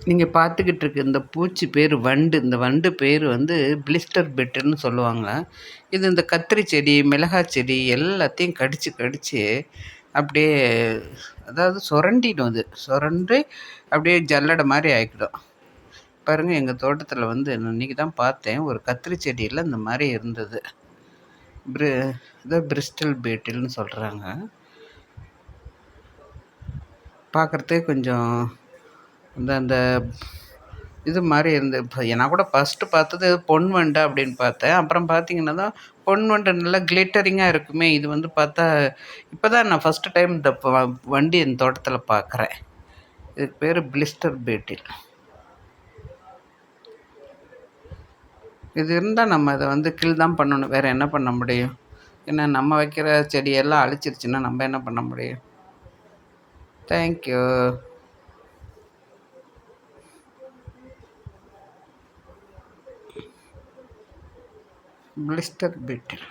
நீங்கள் பார்த்துக்கிட்டு இருக்க இந்த பூச்சி பேர் வண்டு. இந்த வண்டு பேர் வந்து பிளிஸ்டர் பெட்டுன்னு சொல்லுவாங்க. இது இந்த கத்திரி செடி, மிளகாய் செடி எல்லாத்தையும் கடித்து கடித்து அப்படியே, அதாவது சுரண்டிடும். அது சுரண்டு அப்படியே ஜல்லடை மாதிரி ஆக்கிடும். பாருங்கள், எங்கள் தோட்டத்தில் வந்து இன்றைக்கி தான் பார்த்தேன், ஒரு கத்திரி செடியில் இந்த மாதிரி இருந்தது. இதை பிரிஸ்டல் பீட்டில்னு சொல்கிறாங்க. பார்க்குறதுக்கு கொஞ்சம் அந்த இது மாதிரி இருந்து, இப்போ நான் கூட ஃபஸ்ட்டு பார்த்தது பொன் வண்டு அப்படின்னு பார்த்தேன். அப்புறம் பார்த்தீங்கன்னா தான் பொன் வண்டு நல்லா கிளிட்டரிங்காக இருக்குமே. இது வந்து பார்த்தா இப்போ தான் நான் ஃபஸ்ட்டு டைம் இந்த வண்டி என் தோட்டத்தில் பார்க்குறேன். இதுக்கு பேர் பிளிஸ்டர் பீட்டில். இது இருந்தால் நம்ம அதை வந்து கில் தான் பண்ணணும். வேறு என்ன பண்ண முடியும்? ஏன்னா நம்ம வைக்கிற செடியெல்லாம் அழிச்சிருச்சுன்னா நம்ம என்ன பண்ண முடியும்? தேங்க்யூ. பிளிஸ்டர் பீட்டில்.